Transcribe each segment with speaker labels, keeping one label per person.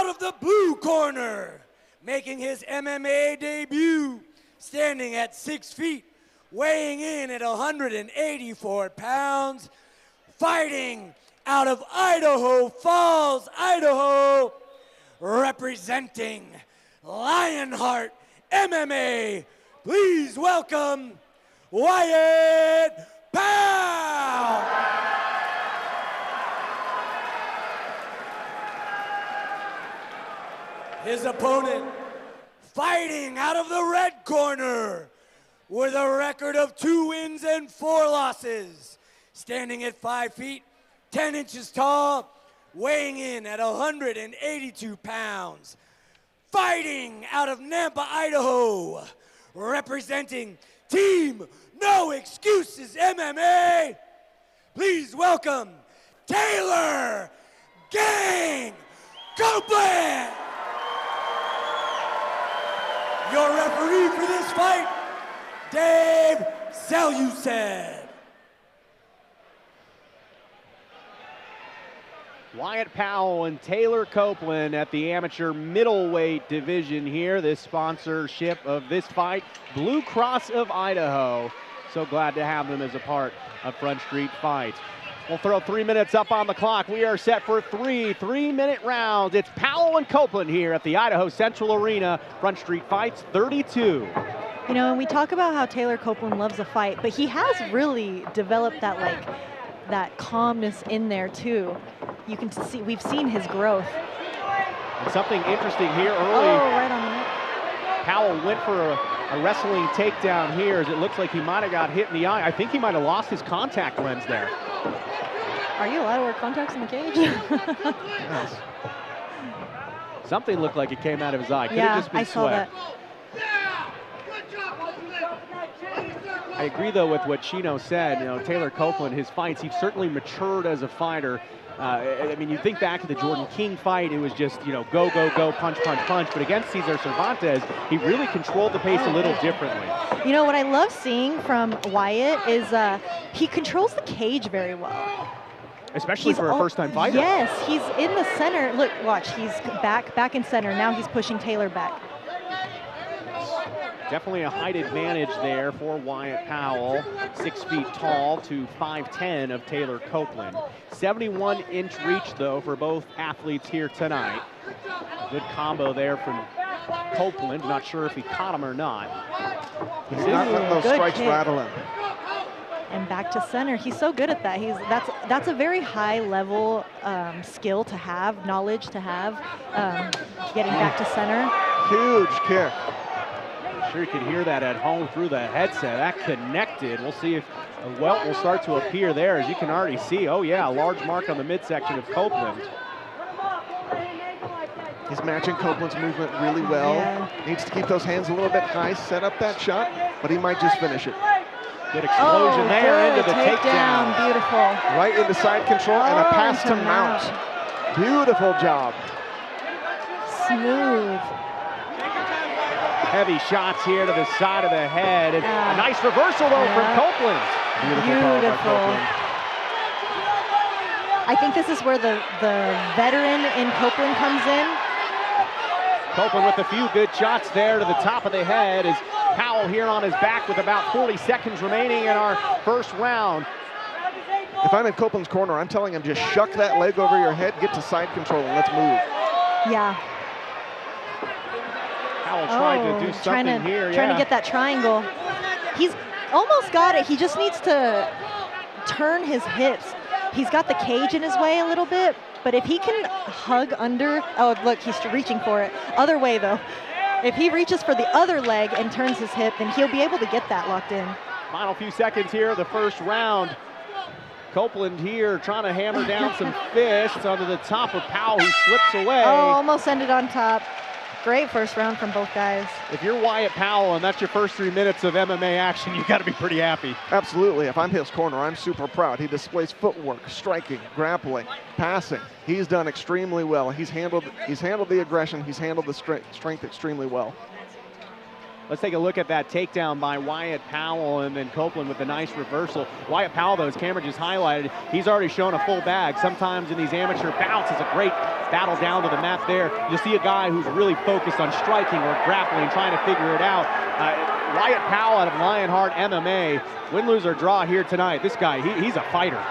Speaker 1: out of the blue corner, making his MMA debut, standing at 6 feet, weighing in at 184 pounds, fighting out of Idaho Falls, Idaho, representing Lionheart MMA. Please welcome Wyatt Powell. His opponent, fighting out of the red corner with a record of 2 wins and 4 losses, standing at 5 feet, 10 inches tall, weighing in at 182 pounds, fighting out of Nampa, Idaho, representing Team No Excuses MMA. Please welcome Taylor Gang Copeland. Your referee for this fight, Dave Salusid.
Speaker 2: Wyatt Powell and Taylor Copeland at the amateur middleweight division here. This sponsorship of this fight, Blue Cross of Idaho. So glad to have them as a part of Front Street Fight. We'll throw 3 minutes up on the clock. We are set for 3 3-minute rounds. It's Powell and Copeland here at the Idaho Central Arena. Front Street Fights 32.
Speaker 3: You know, and we talk about how Taylor Copeland loves a fight, but he has really developed that calmness in there too. You can see, we've seen his growth.
Speaker 2: And something interesting here early.
Speaker 3: Oh, right on the neck.
Speaker 2: Powell went for a wrestling takedown here as it looks like he might have got hit in the eye. I think he might have lost his contact lens there.
Speaker 3: Are you allowed to wear contacts in the cage?
Speaker 2: Yes. Something looked like it came out of his eye. Could
Speaker 3: yeah,
Speaker 2: have just been
Speaker 3: I saw
Speaker 2: sweat.
Speaker 3: that.
Speaker 2: I agree, though, with what Chino said. You know, Taylor Copeland, his fights, he's certainly matured as a fighter. I mean, you think back to the Jordan King fight, it was just, you know, go, go, go, punch, punch, punch. But against Cesar Cervantes, he really controlled the pace a little differently.
Speaker 3: You know, what I love seeing from Wyatt is he controls the cage very well.
Speaker 2: Especially for a first-time fighter.
Speaker 3: Yes, he's in the center. Look, watch, he's back in center. Now he's pushing Taylor back.
Speaker 2: Definitely a height advantage there for Wyatt Powell. 6 feet tall to 5'10" of Taylor Copeland. 71-inch reach, though, for both athletes here tonight. Good combo there from Copeland. Not sure if he caught him or not.
Speaker 4: He's not letting those strikes rattle him.
Speaker 3: And back to center. He's so good at that. That's a very high level skill to have, knowledge to have. Getting back to center.
Speaker 4: Huge kick.
Speaker 2: I'm sure you can hear that at home through the headset. That connected. We'll see if a welt will start to appear there. As you can already see, oh yeah, a large mark on the midsection of Copeland.
Speaker 4: He's matching Copeland's movement really well. Yeah. Needs to keep those hands a little bit high, set up that shot, but he might just finish it.
Speaker 2: Good explosion there into the takedown.
Speaker 3: Beautiful.
Speaker 4: Right into side control and a pass to mount. Beautiful job.
Speaker 3: Smooth.
Speaker 2: Heavy shots here to the side of the head. And a nice reversal, though, from Copeland.
Speaker 3: Beautiful. I think this is where the veteran in Copeland comes in.
Speaker 2: Copeland with a few good shots there to the top of the head as Powell here on his back with about 40 seconds remaining in our first round.
Speaker 4: If I'm in Copeland's corner, I'm telling him just shuck that leg over your head, get to side control, and let's move.
Speaker 3: Yeah.
Speaker 2: Powell trying to do something here.
Speaker 3: Trying to get that triangle. He's almost got it. He just needs to turn his hips. He's got the cage in his way a little bit, but if he can hug under, oh, look, he's reaching for it. Other way, though. If he reaches for the other leg and turns his hip, then he'll be able to get that locked in.
Speaker 2: Final few seconds here of the first round. Copeland here trying to hammer down some fists onto the top of Powell, who slips away.
Speaker 3: Oh, almost ended on top. Great first round from both guys.
Speaker 2: If you're Wyatt Powell and that's your first 3 minutes of MMA action, you got to be pretty happy.
Speaker 4: Absolutely. If I'm his corner, I'm super proud. He displays footwork, striking, grappling, passing. He's done extremely well. He's handled the aggression. He's handled the strength extremely well.
Speaker 2: Let's take a look at that takedown by Wyatt Powell, and then Copeland with a nice reversal. Wyatt Powell, though, as Cameron just highlighted, he's already shown a full bag. Sometimes in these amateur bouts, it's a great battle down to the mat there. You'll see a guy who's really focused on striking or grappling, trying to figure it out. Wyatt Powell out of Lionheart MMA, win, lose, or draw here tonight. This guy, he's a fighter.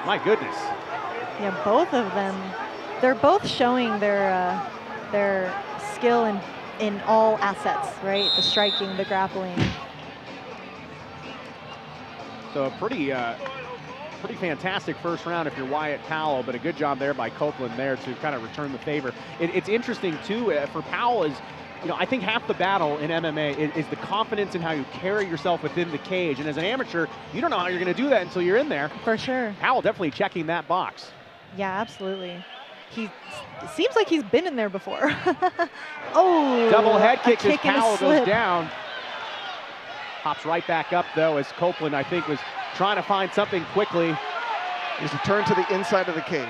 Speaker 2: My goodness.
Speaker 3: Yeah, both of them. They're both showing their skill in all assets, right? The striking, the grappling.
Speaker 2: So a pretty fantastic first round if you're Wyatt Powell, but a good job there by Copeland there to kind of return the favor. It's interesting too for Powell is, I think half the battle in MMA is the confidence in how you carry yourself within the cage. And as an amateur, you don't know how you're going to do that until you're in there.
Speaker 3: For sure.
Speaker 2: Powell definitely checking that box.
Speaker 3: Yeah, absolutely. He seems like he's been in there before. Oh,
Speaker 2: double head kick as
Speaker 3: kick
Speaker 2: Powell goes down. Pops right back up though, as Copeland, I think, was trying to find something quickly.
Speaker 4: He's a turn to the inside of the cage.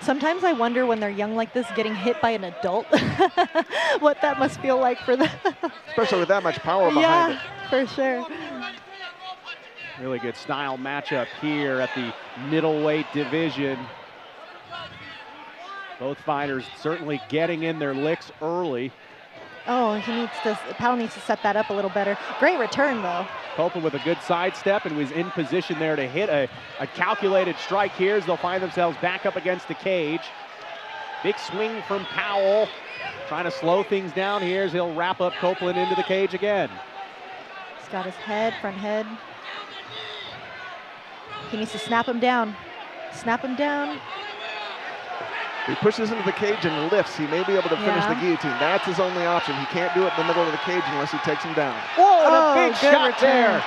Speaker 3: Sometimes I wonder when they're young like this, getting hit by an adult, what that must feel like for them.
Speaker 4: Especially with that much power behind it.
Speaker 3: Yeah, for sure.
Speaker 2: Really good style matchup here at the middleweight division. Both fighters certainly getting in their licks early.
Speaker 3: Oh, Powell needs to set that up a little better. Great return, though.
Speaker 2: Copeland with a good sidestep and was in position there to hit a calculated strike here as they'll find themselves back up against the cage. Big swing from Powell, trying to slow things down here as he'll wrap up Copeland into the cage again.
Speaker 3: He's got his head, front head. He needs to snap him down. Snap him down.
Speaker 4: He pushes into the cage and lifts. He may be able to finish the guillotine. That's his only option. He can't do it in the middle of the cage unless he takes him down.
Speaker 2: Whoa, and a big shot
Speaker 3: return
Speaker 2: there.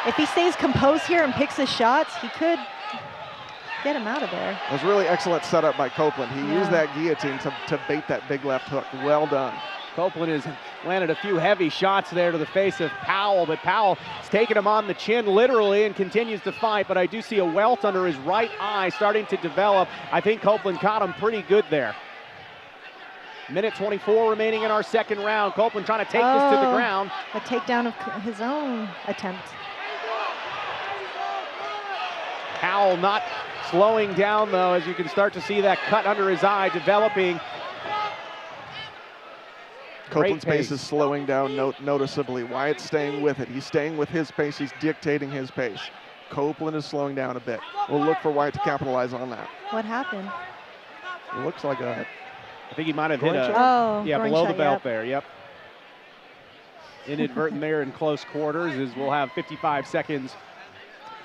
Speaker 3: If he stays composed here and picks his shots, he could get him out of there.
Speaker 4: It was really excellent setup by Copeland. He used that guillotine to bait that big left hook. Well done.
Speaker 2: Copeland has landed a few heavy shots there to the face of Powell, but Powell has taken him on the chin literally and continues to fight, but I do see a welt under his right eye starting to develop. I think Copeland caught him pretty good there. Minute 24 remaining in our second round. Copeland trying to take this to the ground.
Speaker 3: A takedown of his own attempt.
Speaker 2: Powell not slowing down though, as you can start to see that cut under his eye developing.
Speaker 4: Copeland's pace is slowing down noticeably. Wyatt's staying with it. He's staying with his pace. He's dictating his pace. Copeland is slowing down a bit. We'll look for Wyatt to capitalize on that.
Speaker 3: What happened?
Speaker 4: It looks like a...
Speaker 2: I think he might have hit a...
Speaker 3: yeah,
Speaker 2: below the belt there, yep. Inadvertent there in close quarters, as we'll have 55 seconds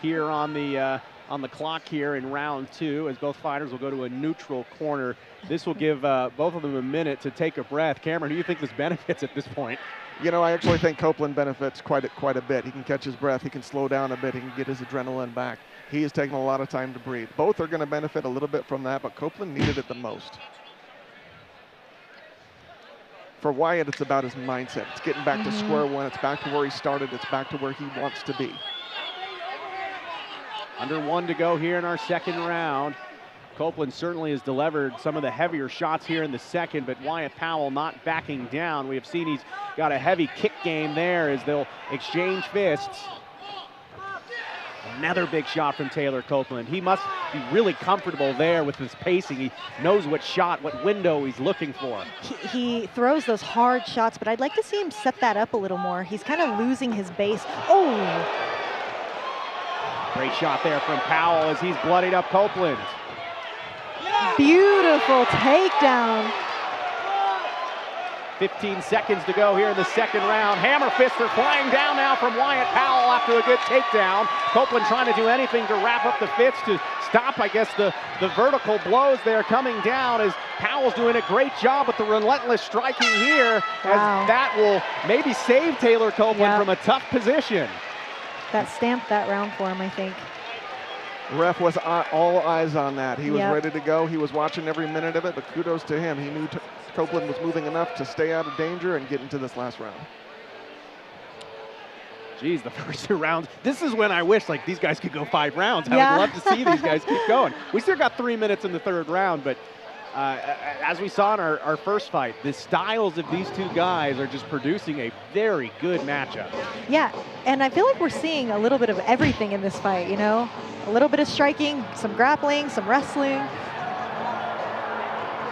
Speaker 2: here on the clock here in round two, as both fighters will go to a neutral corner. This will give both of them a minute to take a breath. Cameron, who do you think this benefits at this point?
Speaker 4: I actually think Copeland benefits quite a bit. He can catch his breath. He can slow down a bit. He can get his adrenaline back. He is taking a lot of time to breathe. Both are going to benefit a little bit from that, but Copeland needed it the most. For Wyatt, it's about his mindset. It's getting back to square one. It's back to where he started. It's back to where he wants to be.
Speaker 2: Under one to go here in our second round. Copeland certainly has delivered some of the heavier shots here in the second, but Wyatt Powell not backing down. We have seen he's got a heavy kick game there as they'll exchange fists. Another big shot from Taylor Copeland. He must be really comfortable there with his pacing. He knows what shot, what window he's looking for.
Speaker 3: He throws those hard shots, but I'd like to see him set that up a little more. He's kind of losing his base. Oh!
Speaker 2: Great shot there from Powell as he's bloodied up Copeland.
Speaker 3: Beautiful takedown.
Speaker 2: 15 seconds to go here in the second round. Hammer fists are flying down now from Wyatt Powell after a good takedown. Copeland trying to do anything to wrap up the fists to stop, I guess, the vertical blows there coming down, as Powell's doing a great job with the relentless striking here, as that will maybe save Taylor Copeland from a tough position.
Speaker 3: That stamped that round for him, I think.
Speaker 4: The ref was all eyes on that. He was ready to go. He was watching every minute of it, but kudos to him. He knew Copeland was moving enough to stay out of danger and get into this last round.
Speaker 2: Geez, the first two rounds. This is when I wish these guys could go 5 rounds. I would love to see these guys keep going. We still got 3 minutes in the third round, but as we saw in our first fight, the styles of these two guys are just producing a very good matchup.
Speaker 3: Yeah, and I feel like we're seeing a little bit of everything in this fight, you know? A little bit of striking, some grappling, some wrestling.
Speaker 2: So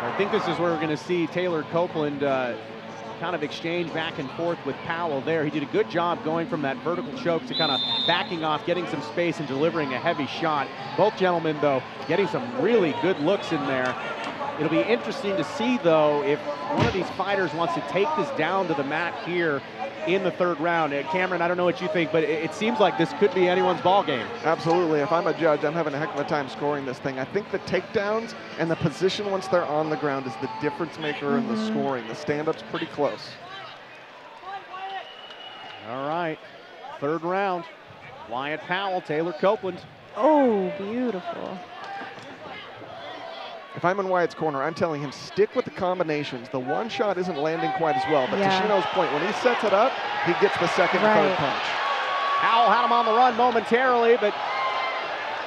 Speaker 2: I think this is where we're going to see Taylor Copeland kind of exchange back and forth with Powell there. He did a good job going from that vertical choke to kind of backing off, getting some space and delivering a heavy shot. Both gentlemen, though, getting some really good looks in there. It'll be interesting to see, though, if one of these fighters wants to take this down to the mat here in the third round. Cameron, I don't know what you think, but it seems like this could be anyone's ball game.
Speaker 4: Absolutely. If I'm a judge, I'm having a heck of a time scoring this thing. I think the takedowns and the position once they're on the ground is the difference maker in the scoring. The stand-up's pretty close.
Speaker 2: All right, third round. Wyatt Powell, Taylor Copeland.
Speaker 3: Oh, beautiful.
Speaker 4: If I'm in Wyatt's corner, I'm telling him, stick with the combinations. The one shot isn't landing quite as well, but to Shino's point, when he sets it up, he gets the second and third punch.
Speaker 2: Powell had him on the run momentarily, but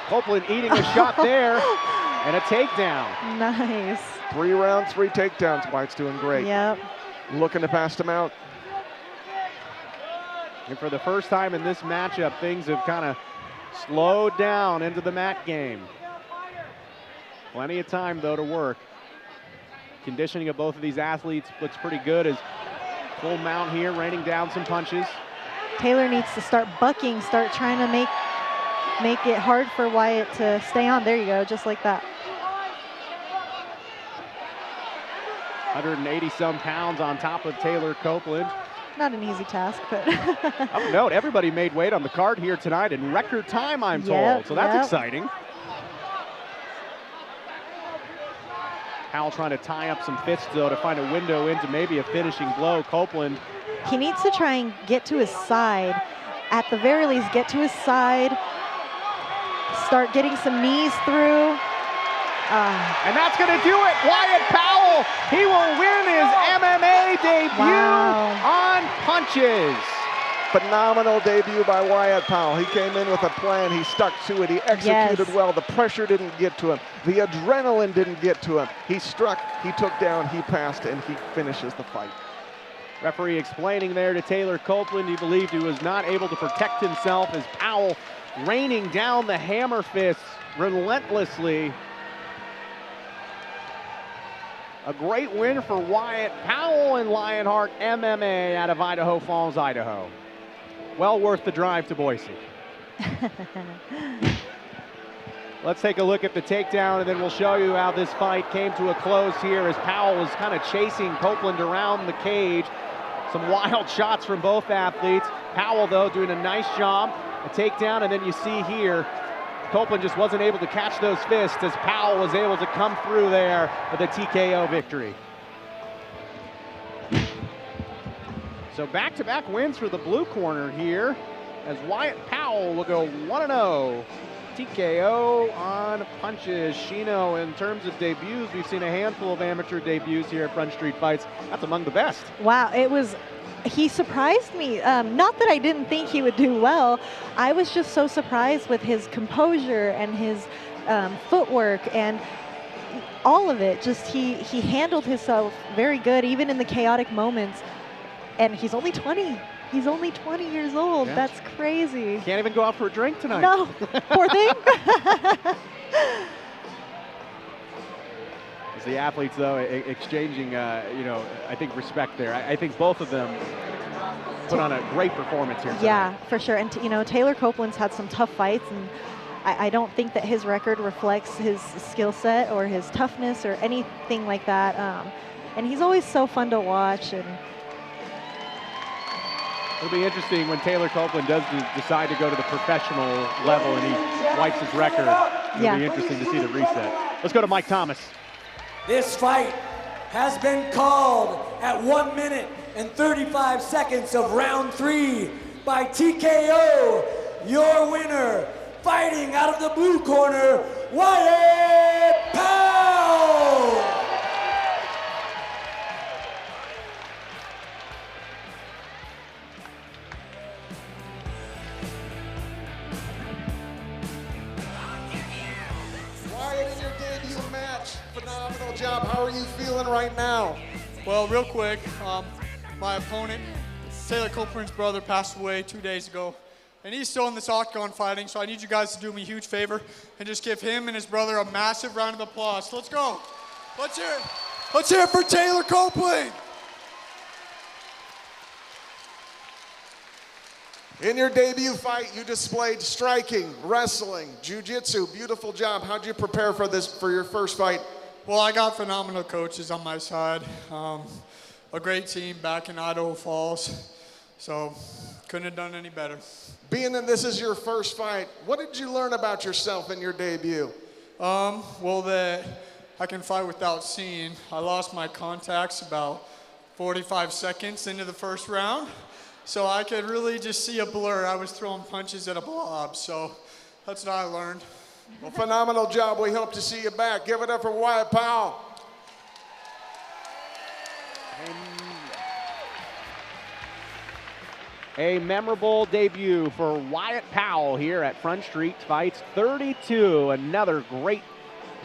Speaker 2: Copeland eating a shot there and a takedown.
Speaker 3: Nice.
Speaker 4: 3 rounds, 3 takedowns. Wyatt's doing great.
Speaker 3: Yep.
Speaker 4: Looking to pass him out.
Speaker 2: And for the first time in this matchup, things have kind of slowed down into the mat game. Plenty of time, though, to work. Conditioning of both of these athletes looks pretty good as full mount here, raining down some punches.
Speaker 3: Taylor needs to start bucking, start trying to make it hard for Wyatt to stay on. There you go, just like that.
Speaker 2: 180-some pounds on top of Taylor Copeland.
Speaker 3: Not an easy task, but...
Speaker 2: Of note, everybody made weight on the card here tonight in record time, I'm told. So that's exciting. Powell trying to tie up some fists, though, to find a window into maybe a finishing blow. Copeland.
Speaker 3: He needs to try and get to his side. At the very least, get to his side. Start getting some knees through.
Speaker 2: And that's going to do it. Wyatt Powell, he will win his MMA debut on punches.
Speaker 4: Phenomenal debut by Wyatt Powell. He came in with a plan. He stuck to it. He executed well. The pressure didn't get to him. The adrenaline didn't get to him. He struck, he took down, he passed, and he finishes the fight.
Speaker 2: Referee explaining there to Taylor Copeland, he believed he was not able to protect himself as Powell raining down the hammer fists relentlessly. A great win for Wyatt Powell and Lionheart MMA out of Idaho Falls, Idaho. Well worth the drive to Boise. Let's take a look at the takedown, and then we'll show you how this fight came to a close here as Powell was kind of chasing Copeland around the cage. Some wild shots from both athletes. Powell, though, doing a nice job. A takedown, and then you see here, Copeland just wasn't able to catch those fists as Powell was able to come through there with a TKO victory. So back-to-back wins for the blue corner here as Wyatt Powell will go 1-0. TKO on punches. Shino, in terms of debuts, we've seen a handful of amateur debuts here at Front Street Fights. That's among the best.
Speaker 3: Wow, he surprised me. Not that I didn't think he would do well. I was just so surprised with his composure and his footwork and all of it. Just he handled himself very good, even in the chaotic moments. And he's only 20. He's only 20 years old. Yeah. That's crazy.
Speaker 2: Can't even go out for a drink tonight.
Speaker 3: No, poor thing.
Speaker 2: As the athletes, though, exchanging, I think respect there. I think both of them put on a great performance here tonight.
Speaker 3: Yeah, for sure. And, Taylor Copeland's had some tough fights, and I don't think that his record reflects his skill set or his toughness or anything like that. And he's always so fun to watch. And
Speaker 2: it'll be interesting when Taylor Copeland does decide to go to the professional level and he wipes his record. It'll be interesting to see the reset. Let's go to Mike Thomas.
Speaker 1: This fight has been called at 1 minute and 35 seconds of round 3 by TKO. Your winner, fighting out of the blue corner, Wyatt Powell.
Speaker 4: Wyatt, in your debut match, phenomenal job. feeling right now?
Speaker 5: Well, real quick, my opponent, Taylor Copeland's brother, passed away 2 days ago. And he's still in this octagon fighting, so I need you guys to do me a huge favor and just give him and his brother a massive round of applause. Let's go. Let's hear it. Let's hear it for Taylor Copeland.
Speaker 4: In your debut fight, you displayed striking, wrestling, jiu-jitsu. Beautiful job. How'd you prepare for your first fight?
Speaker 5: Well, I got phenomenal coaches on my side. A great team back in Idaho Falls. So couldn't have done any better.
Speaker 4: Being that this is your first fight, what did you learn about yourself in your debut?
Speaker 5: Well, that I can fight without seeing. I lost my contacts about 45 seconds into the first round. So I could really just see a blur. I was throwing punches at a blob, so that's what I learned.
Speaker 4: Well, phenomenal job. We hope to see you back. Give it up for Wyatt Powell.
Speaker 2: A memorable debut for Wyatt Powell here at Front Street Fights 32. Another great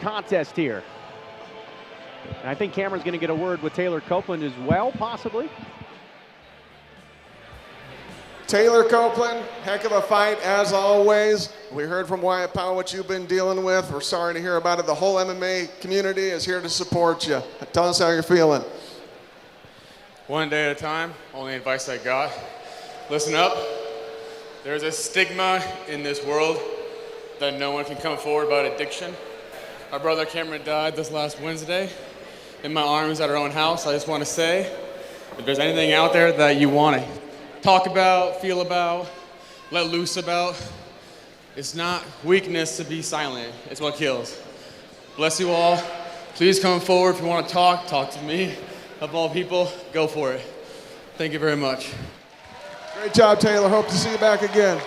Speaker 2: contest here. And I think Cameron's going to get a word with Taylor Copeland as well, possibly.
Speaker 4: Taylor Copeland, heck of a fight as always. We heard from Wyatt Powell what you've been dealing with. We're sorry to hear about it. The whole MMA community is here to support you. Tell us how you're feeling.
Speaker 6: One day at a time, only advice I got. Listen up. There's a stigma in this world that no one can come forward about addiction. Our brother Cameron died this last Wednesday in my arms at our own house. I just want to say, if there's anything out there that you want to talk about, feel about, let loose about, it's not weakness to be silent. It's what kills. Bless you all. Please come forward if you want to talk to me. Of all people, go for it. Thank you very much.
Speaker 4: Great job, Taylor. Hope to see you back again.